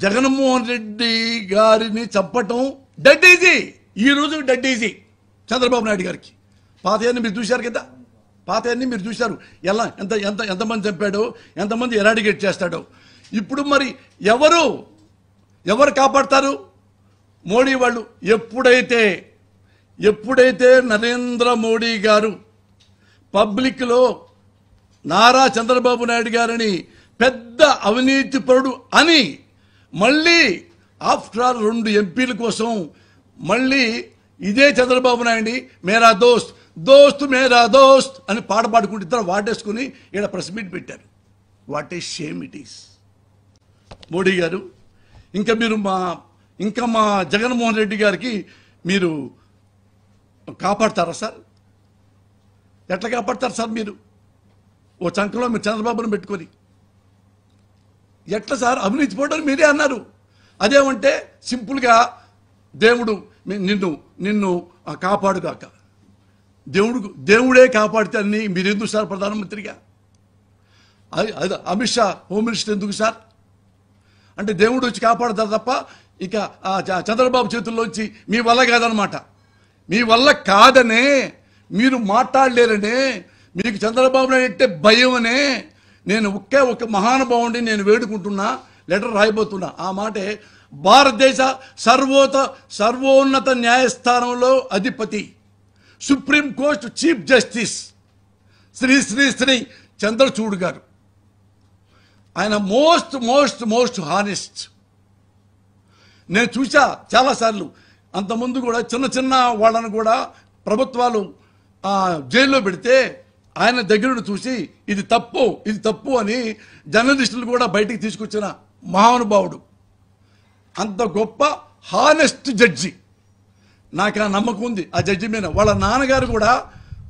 జగన్మోహన్ రెడ్డి గారిని చంపటం dead easy. ఈరోజు డెడ్ ఈజీ చంద్రబాబు నాయుడు గారికి. పాతయన్ని మీరు చూశారు కదా, పాతయన్ని మీరు చూశారు. ఎలా ఎంతమంది చంపాడో, ఎంతమంది ఎరాడికేట్ చేస్తాడో. ఇప్పుడు మరి ఎవరు కాపాడతారు? మోడీ వాళ్ళు. ఎప్పుడైతే నరేంద్ర మోడీ గారు పబ్లిక్లో నారా చంద్రబాబు నాయుడు గారిని పెద్ద అవినీతిపరుడు అని మళ్ళీ ఆఫ్టర్ ఆల్ 2 ఎంపీల కోసం మళ్ళీ ఇదే చంద్రబాబు నాయుడిని మేరా దోస్త్ దోస్త్ మేరా దోస్త్ అని పాట పాడుకుంటూ ఇద్దరు వాటేసుకుని ఇక్కడ ప్రెస్ మీట్ పెట్టారు. What a shame it is. Modi గారు ఇంకా మా జగన్మోహన్ రెడ్డి గారికి మీరు కాపాడతారా సార్? ఎట్లా కాపాడతారు సార్? మీరు ఓ చంకలో మీరు చంద్రబాబును పెట్టుకొని ఎట్లా సార్? అవినీతి పోవడం మీరే అన్నారు. అదేమంటే సింపుల్గా దేవుడు నిన్ను కాపాడుగాక, దేవుడే కాపాడితే అని మీరు ఎందుకు సార్ ప్రధానమంత్రిగా? అది అమిత్ షా హోమ్ మినిస్టర్ ఎందుకు సార్? అంటే దేవుడు వచ్చి కాపాడతారు తప్ప ఇక చంద్రబాబు చేతుల్లోంచి మీ వల్ల కాదనమాట. మీ వల్ల కాదనే మీరు మాట్లాడలేరనే, మీకు చంద్రబాబు నాయుడు అంటే భయమనే నేను ఒక మహానుభావుడిని నేను వేడుకుంటున్నా, లెటర్ రాయబోతున్నా. ఆ మాటే భారతదేశ సర్వోన్నత న్యాయస్థానంలో అధిపతి, Supreme Court chief justice Shri Shri Shri Chandrachud గారు. ఆయన మోస్ట్ హానెస్ట్. నేను చూసా చాలాసార్లు. అంతకుముందు కూడా చిన్న వాళ్ళను కూడా ప్రభుత్వాలు జైల్లో పెడితే ఆయన దగ్గర చూసి ఇది తప్పు అని జర్నలిస్టులు కూడా బయటికి తీసుకొచ్చిన మహానుభావుడు. అంత గొప్ప హానెస్ట్ జడ్జి. నాకు ఆ నమ్మకం ఉంది ఆ జడ్జి మీద. వాళ్ళ నాన్నగారు కూడా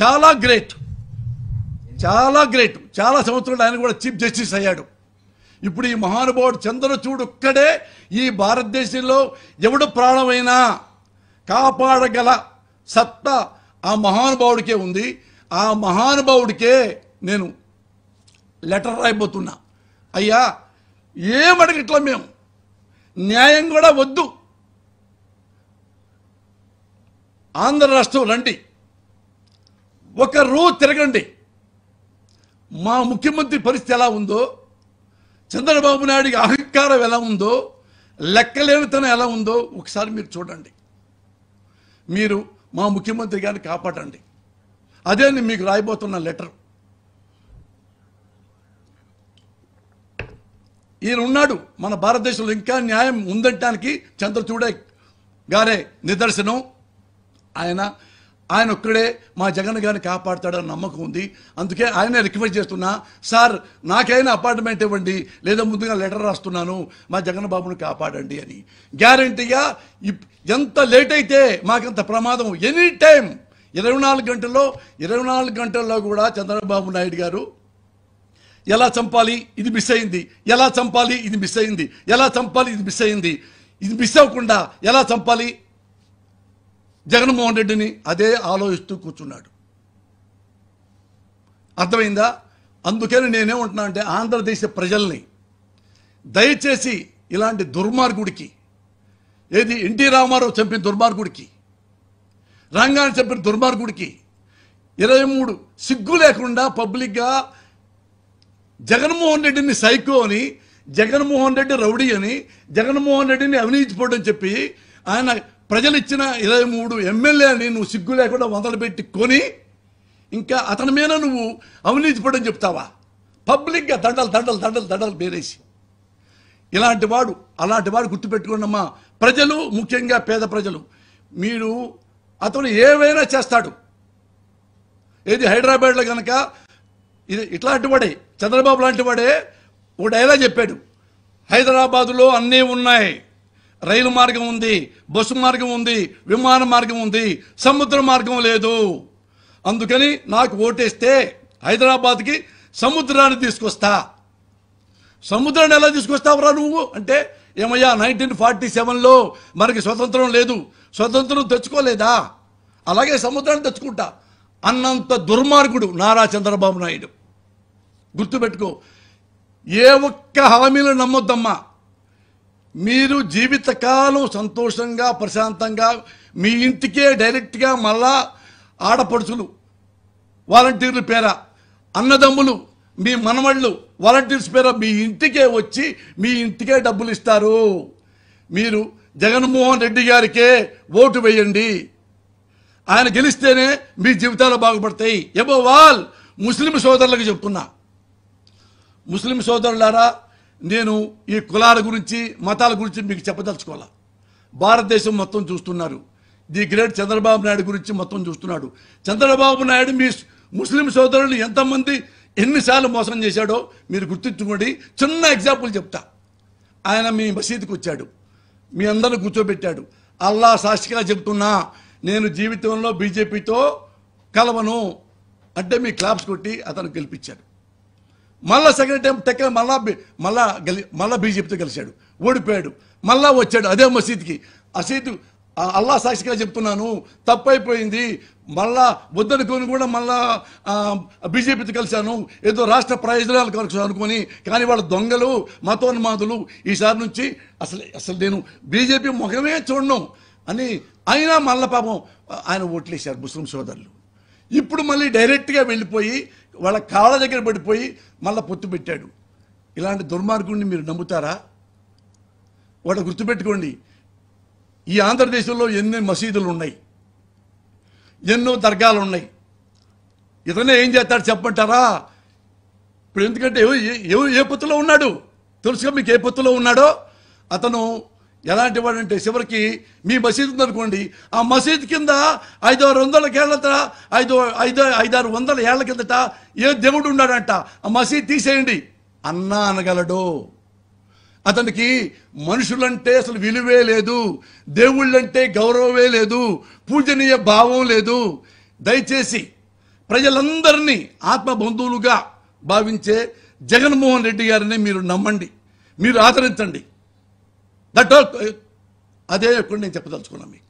చాలా గ్రేట్. చాలా సంవత్సరాలు ఆయన కూడా చీఫ్ జస్టిస్ అయ్యాడు. ఇప్పుడు ఈ మహానుభావుడు చంద్రచూడ్ ఒక్కడే ఈ భారతదేశంలో ఎవడు ప్రాణమైనా కాపాడగల సత్తా ఆ మహానుభావుడికే ఉంది. ఆ మహానుభావుడికే నేను లెటర్ రాయబోతున్నా. అయ్యా ఏమడగట్లా మేము, న్యాయం కూడా వద్దు, ఆంధ్ర రాష్ట్రం రండి, ఒక రోజు తిరగండి. మా ముఖ్యమంత్రి పరిస్థితి ఎలా ఉందో, చంద్రబాబు నాయుడికి అహంకారం ఎలా ఉందో, లెక్కలేనితనం ఎలా ఉందో ఒకసారి మీరు చూడండి. మీరు మా ముఖ్యమంత్రి గారిని కాపాడండి. అదే నేను మీకు రాయబోతున్న లెటర్. ఈయన ఉన్నాడు మన భారతదేశంలో, ఇంకా న్యాయం ఉందటానికి చంద్రచూడ్ గారే నిదర్శనం. ఆయన ఒక్కడే మా జగన్ గారిని కాపాడుతాడని నమ్మకం ఉంది. అందుకే ఆయన రిక్వెస్ట్ చేస్తున్నా, సార్ నాకైనా అపార్ట్మెంట్ ఇవ్వండి, లేదా ముందుగా లెటర్ రాస్తున్నాను, మా జగన్ బాబుని కాపాడండి అని. గ్యారంటీగా ఎంత లేట్ అయితే మాకంత ప్రమాదం. ఎనీ టైం 24 గంటల్లో కూడా చంద్రబాబు నాయుడు గారు ఎలా చంపాలి, ఇది మిస్ అయింది, ఎలా చంపాలి, ఇది మిస్ అయింది, ఎలా చంపాలి, ఇది మిస్ అయింది, ఇది మిస్ అవ్వకుండా ఎలా చంపాలి జగన్మోహన్ రెడ్డిని అదే ఆలోచిస్తూ కూర్చున్నాడు. అర్థమైందా? అందుకని నేనేమంటున్నా అంటే ఆంధ్రదేశ ప్రజల్ని దయచేసి ఇలాంటి దుర్మార్గుడికి, ఏది ఎన్టీ రామారావు చంపిన దుర్మార్గుడికి, రంగాన్ని చంపిన దుర్మార్గుడికి 23 సిగ్గు లేకుండా పబ్లిక్గా జగన్మోహన్ రెడ్డిని సైకో అని, జగన్మోహన్ రెడ్డి రౌడీ అని, జగన్మోహన్ రెడ్డిని అవినీతిపోవడం చెప్పి ఆయన ప్రజలు ఇచ్చిన 23 ఎమ్మెల్యేని నువ్వు సిగ్గు లేకుండా మొదలుపెట్టి కొని ఇంకా అతని మీద నువ్వు అవినీతిపోవడం చెప్తావా? పబ్లిక్గా దండలు పేరేసి. అలాంటి వాడు గుర్తుపెట్టుకోండమ్మా ప్రజలు, ముఖ్యంగా పేద ప్రజలు. మీరు అతను ఏవైనా చేస్తాడు. ఏది హైదరాబాద్లో కనుక ఇట్లాంటి వాడే, చంద్రబాబు లాంటి వాడే ఒక డైలాగ్ చెప్పాడు, హైదరాబాదులో అన్నీ ఉన్నాయి, రైలు మార్గం ఉంది, బస్సు మార్గం ఉంది, విమాన మార్గం ఉంది, సముద్ర మార్గం లేదు. అందుకని నాకు ఓటేస్తే హైదరాబాద్కి సముద్రాన్ని తీసుకొస్తా. సముద్రాన్ని ఎలా తీసుకొస్తావురా నువ్వు అంటే, ఏమయ్యా 1947లో మనకి స్వతంత్రం లేదు, స్వతంత్రం తెచ్చుకోలేదా, అలాగే సముద్రాన్ని తెచ్చుకుంటా అన్నంత దుర్మార్గుడు నారా చంద్రబాబు నాయుడు. గుర్తుపెట్టుకో, ఏ ఒక్క హామీలు నమ్మొద్దమ్మా. మీరు జీవితకాలం సంతోషంగా ప్రశాంతంగా మీ ఇంటికే డైరెక్ట్గా మళ్ళా ఆడపడుచులు వాలంటీర్ల పేర, అన్నదమ్ములు మీ మనవళ్ళు వాలంటీర్స్ పేర మీ ఇంటికే వచ్చి మీ ఇంటికే డబ్బులు ఇస్తారు. మీరు జగన్మోహన్ రెడ్డి గారికే ఓటు వేయండి. ఆయన గెలిస్తేనే మీ జీవితాలు బాగుపడతాయి. అబోవ్ ఆల్ ముస్లిం సోదరులకు చెప్తున్నా, ముస్లిం సోదరులారా, నేను ఈ కులాల గురించి మతాల గురించి మీకు చెప్పదలుచుకోవాలా. భారతదేశం మొత్తం చూస్తున్నారు. ది గ్రేట్ చంద్రబాబు నాయుడు గురించి మొత్తం చూస్తున్నాడు. చంద్రబాబు నాయుడు మీ ముస్లిం సోదరులు ఎంతమంది ఎన్నిసార్లు మోసం చేశాడో మీరు గుర్తుంచుకోండి. చిన్న ఎగ్జాంపుల్ చెప్తా. ఆయన మీ మసీదుకి వచ్చాడు, మీ అందరిని కూర్చోబెట్టాడు. అల్లా సాక్షిగా చెప్తున్నా, నేను జీవితంలో బీజేపీతో కలవను అంటే మీ క్లాప్స్ కొట్టి అతను గెలిపించాడు. మళ్ళా సెకండ్ టైం మళ్ళా బీజేపీతో కలిశాడు, ఓడిపోయాడు. మళ్ళా వచ్చాడు అదే మసీద్కి. అల్లా సాక్షిగా చెప్తున్నాను, తప్పైపోయింది, మళ్ళా వద్దనుకొని కూడా మళ్ళా బీజేపీతో కలిశాను, ఏదో రాష్ట్ర ప్రయోజనాలు కలిసి అనుకొని. కానీ వాళ్ళు దొంగలు, మతోన్మాదులు. ఈసారి నుంచి అసలు నేను బీజేపీ ముఖమే చూడను అని అయినా మళ్ళా పాపం ఆయన ఓట్లేశారు ముస్లిం సోదరులు. ఇప్పుడు మళ్ళీ డైరెక్ట్గా వెళ్ళిపోయి వాళ్ళ కాళ్ళ దగ్గర పడిపోయి మళ్ళీ పొత్తు పెట్టాడు. ఇలాంటి దుర్మార్గుడిని మీరు నమ్ముతారా? వాడు గుర్తుపెట్టుకోండి, ఈ ఆంధ్రదేశంలో ఎన్ని మసీదులు ఉన్నాయి, ఎన్నో దర్గాలు ఉన్నాయి. ఇతనే ఏం చేస్తాడు చెప్పంటారా? ఇప్పుడు ఎందుకంటే ఏ పొత్తులో ఉన్నాడు తెలుసుగా మీకు. ఏ పొత్తులో ఉన్నాడో అతను ఎలాంటి వాడంటే, చివరికి మీ మసీదు ఉందనుకోండి, ఆ మసీదు కింద 500-600 ఏళ్ల కిందట ఏ దేవుడు ఉన్నాడంట, ఆ మసీదు తీసేయండి అన్నా అనగలడు. అతనికి మనుషులంటే అసలు విలువే లేదు, దేవుళ్ళంటే గౌరవమే లేదు, పూజనీయ భావం లేదు. దయచేసి ప్రజలందరినీ ఆత్మబంధువులుగా భావించే జగన్మోహన్ రెడ్డి గారిని మీరు నమ్మండి, మీరు ఆదరించండి. అదే ఎప్పుడు నేను చెప్పదలుచుకున్నాను మీకు.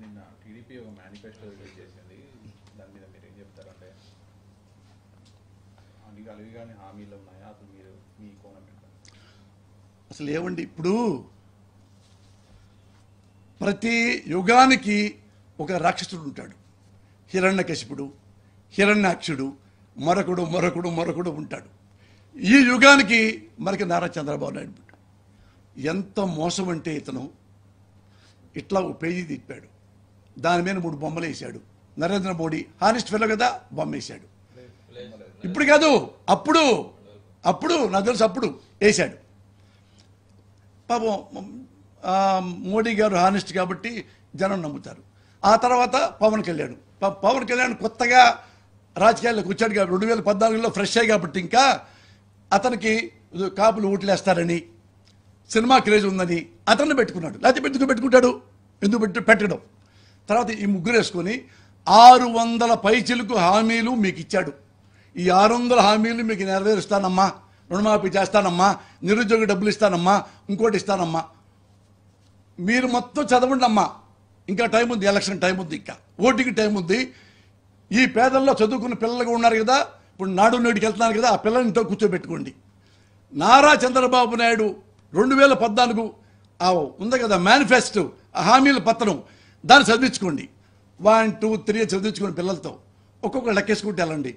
నిన్న టీడీపీ ఒక మేనిఫెస్టో రిలీజ్ చేసింది, దాని మీద మీరు ఏం చెప్తారంటే అవి కానీ హామీలు ఉన్నాయా? అసలు మీరు మీ కోణం అసలు ఏమండి, ఇప్పుడు ప్రతి యుగానికి ఒక రాక్షసుడు ఉంటాడు. హిరణ్యకశిపుడు, హిరణ్యాక్షుడు, మరొకడు ఉంటాడు. ఈ యుగానికి మనకి నారా చంద్రబాబు నాయుడు పుట్టాడు. ఎంత మోసం అంటే ఇతను ఇట్లా ఒక పేజీ తిప్పాడు, దాని మీద 3 బొమ్మలు వేసాడు. నరేంద్ర మోడీ హానెస్ట్ ఫెలో కదా, బొమ్మ వేశాడు. ఇప్పుడు కాదు, అప్పుడు నాకు తెలుసు అప్పుడు వేశాడు. పాపం మోడీ గారు హానెస్ట్ కాబట్టి జనం నమ్ముతారు. ఆ తర్వాత పవన్ కళ్యాణ్ కొత్తగా రాజకీయాల్లోకి వచ్చాడు కాబట్టి 2014లో ఫ్రెష్ అయ్యి కాబట్టి ఇంకా అతనికి కాపులు ఓట్లేస్తారని, సినిమా క్రేజ్ ఉందని అతన్ని పెట్టుకున్నాడు. లేకపోతే పెట్టుకుంటాడు, ఎందుకు పెట్టడం. తర్వాత ఈ ముగ్గురు వేసుకొని 600 పైచిలకు హామీలు మీకు ఇచ్చాడు. ఈ 600 హామీలు మీకు నెరవేరుస్తానమ్మా, రుణమాఫీ చేస్తానమ్మా, నిరుద్యోగ డబ్బులు ఇస్తానమ్మా, ఇంకోటి ఇస్తానమ్మా, మీరు మొత్తం చదవండి అమ్మా, ఇంకా టైం ఉంది, ఎలక్షన్ టైం ఉంది, ఇంకా ఓటింగ్ టైం ఉంది. ఈ పేదల్లో చదువుకున్న పిల్లలుగా ఉన్నారు కదా, ఇప్పుడు నాడు నేటికి వెళ్తున్నారు కదా, ఆ పిల్లల్ని ఇంట్లో కూర్చోబెట్టుకోండి. నారా చంద్రబాబు నాయుడు 2014 ఉంది కదా మేనిఫెస్టో, ఆ హామీల పత్రం, దాన్ని చదివించుకోండి. 1, 2, 3 చదివించుకోండి పిల్లలతో. ఒక్కొక్క లెక్కేసుకుంటే వెళ్ళండి.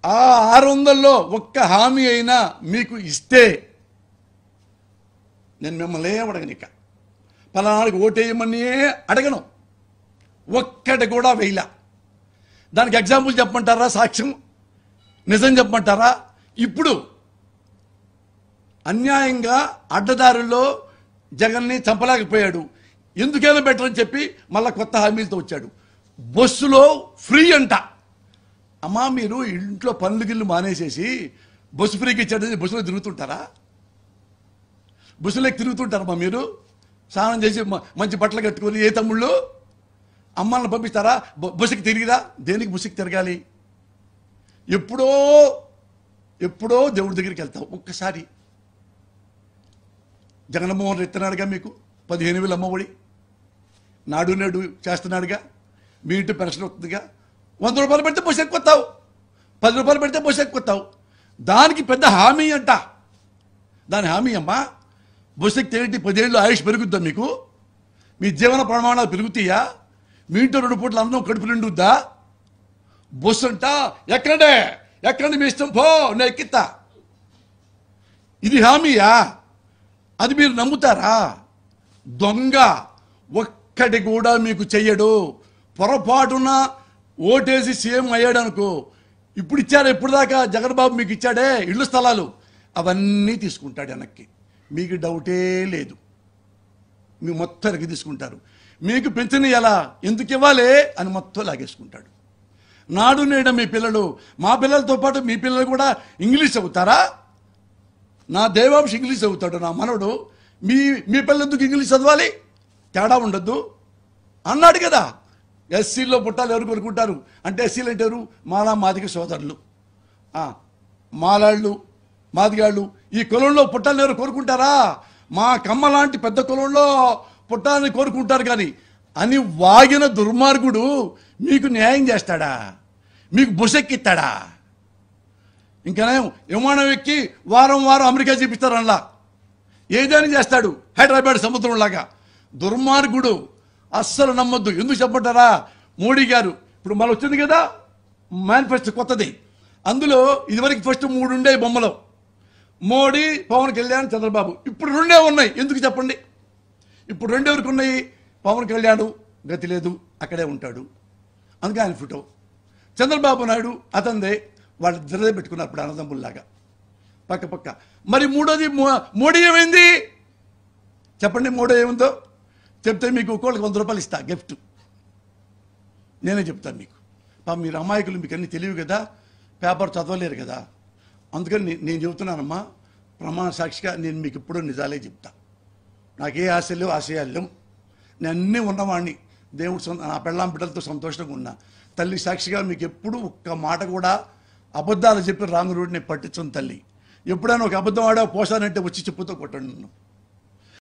ఆ 600లో ఒక్క హామీ అయినా మీకు ఇస్తే నేను మిమ్మల్ని అడగను, ఇక పలానాడికి ఓటేయమని అడగను, ఒక్కటి కూడా వేయలా. దానికి ఎగ్జాంపుల్ చెప్పమంటారా? సాక్ష్యం నిజం చెప్పమంటారా? ఇప్పుడు అన్యాయంగా అడ్డదారుల్లో జగన్ని చంపలేకపోయాడు, ఎందుకైనా బెటర్ అని చెప్పి మళ్ళీ కొత్త హామీలతో వచ్చాడు. బస్సులో ఫ్రీ అంట. అమ్మా, మీరు ఇంట్లో పనులు గిల్లు మానేసేసి బస్సు ఫ్రీకి ఇచ్చాడని బస్సులో తిరుగుతుంటారా? బస్సులోకి తిరుగుతుంటారమ్మా మీరు? స్నానం చేసి మంచి బట్టలు కట్టుకొని ఏ తమ్ముళ్ళు అమ్మాలను పంపిస్తారా? బస్సుకి తిరిగిరా? దేనికి బస్సుకి తిరగాలి? ఎప్పుడో దేవుడి దగ్గరికి వెళ్తాం. ఒక్కసారి జగన్మోహన్ ఇస్తున్నాడుగా మీకు 15,000 అమ్మఒడి, నాడు నేడు చేస్తున్నాడుగా, మీ ఇంటి పెన్షన్ వస్తుందిగా, 100 రూపాయలు పెడితే బస్సు ఎక్కుతావు, 10 రూపాయలు పెడితే బస్సు ఎక్కుతావు. దానికి పెద్ద హామీ అంట. దాని హామీ అమ్మా, బస్సు ఎక్కితే 10 ఏళ్ళు ఆయుష్ పెరుగుద్దా మీకు? మీ జీవన ప్రమాణాలు పెరుగుతాయా? మీ ఇంట్లో 2 పూట్ల అన్నం కడుపు నిండుద్దా? బస్సు అంట ఎక్కడండి మీ ఇష్టం పో, నేను ఎక్కిస్తా. ఇది హామీయా? అది మీరు నమ్ముతారా? దొంగ ఒక్కటి కూడా మీకు చెయ్యడు. పొరపాటున ఓటేసి సీఎం అయ్యాడు అనుకో, ఇప్పుడు ఇచ్చారు, ఎప్పుడు దాకా జగన్ బాబు మీకు ఇచ్చాడే ఇళ్ళు స్థలాలు, అవన్నీ తీసుకుంటాడు వెనక్కి. మీకు డౌటే లేదు, మీ మొత్తం వెనక్కి తీసుకుంటారు. మీకు పెన్షన్ ఎలా, ఎందుకు ఇవ్వాలి అని మొత్తం లాగేసుకుంటాడు. నాడు నేడు మీ పిల్లలు, మా పిల్లలతో పాటు మీ పిల్లలు కూడా ఇంగ్లీష్ చదువుతారా? నా దేవాంశ ఇంగ్లీష్ చదువుతాడు, నా మనవడు. మీ పిల్లలు ఎందుకు ఇంగ్లీష్ చదవాలి? తేడా ఉండొద్దు అన్నాడు కదా. ఎస్సీల్లో పుట్టాలు ఎవరు కోరుకుంటారు అంటే, ఎస్సీలు అంటే ఎవరు? మాలా మాదిగ సోదరులు, మాలాళ్ళు, మాదిగాళ్ళు. ఈ కులంలో పుట్టాలని ఎవరు కోరుకుంటారా? మా కమ్మ లాంటి పెద్ద కులంలో పుట్టాలని కోరుకుంటారు. కానీ అని వాగిన దుర్మార్గుడు మీకు న్యాయం చేస్తాడా? మీకు బుసెక్కిస్తాడా? ఇంకనేం విమానం ఎక్కి వారం అమెరికా చూపిస్తారు. అందులో ఏదైనా చేస్తాడు, హైదరాబాద్ సముద్రంలాగా. దుర్మార్గుడు, అస్సలు నమ్మొద్దు. ఎందుకు చెప్పంటారా? మోడీ గారు ఇప్పుడు మళ్ళీ వచ్చింది కదా మేనిఫెస్టో కొత్తది. అందులో ఇదివరకు ఫస్ట్ 3 ఉండే బొమ్మలు, మోడీ, పవన్ కళ్యాణ్, చంద్రబాబు. ఇప్పుడు 2 ఉన్నాయి. ఎందుకు చెప్పండి? ఇప్పుడు 2 ఎవరికి ఉన్నాయి? పవన్ కళ్యాణ్ గతి లేదు, అక్కడే ఉంటాడు, అందుకే ఆయన ఫోటో. చంద్రబాబు నాయుడు అతనిదే, వాళ్ళు ఇద్దరే పెట్టుకున్నారు ఇప్పుడు అన్నదమ్ముల్లాగా పక్క. మరి మూడోది మోడీ ఏమైంది చెప్పండి? మోడీ ఏముందో చెప్తే మీకు ఒక్కోళ్ళకి 100 రూపాయలు ఇస్తా గిఫ్ట్. నేనే చెప్తాను మీకు. మీరు అమాయకులు, మీకు అన్నీ తెలియవు కదా, పేపర్ చదవలేరు కదా. అందుకని నేను చెబుతున్నానమ్మా, ప్రమాణ సాక్షిగా నేను మీకు ఎప్పుడూ నిజాలే చెప్తా. నాకే ఆశలు ఆశయాలు లేవు. నేను అన్నీ ఉన్నవాడిని. దేవుడు నా పెళ్ళాం బిడ్డలతో సంతోషంగా ఉన్నా. తల్లి సాక్షిగా మీకు ఎప్పుడు ఒక్క మాట కూడా అబద్ధాలు చెప్పి రాంగ్ రోడ్ని పట్టించుని తల్లి. ఎప్పుడైనా ఒక అబద్ధం ఆడా పోసానంటే వచ్చి చెప్పుతో కొట్టండి నన్ను.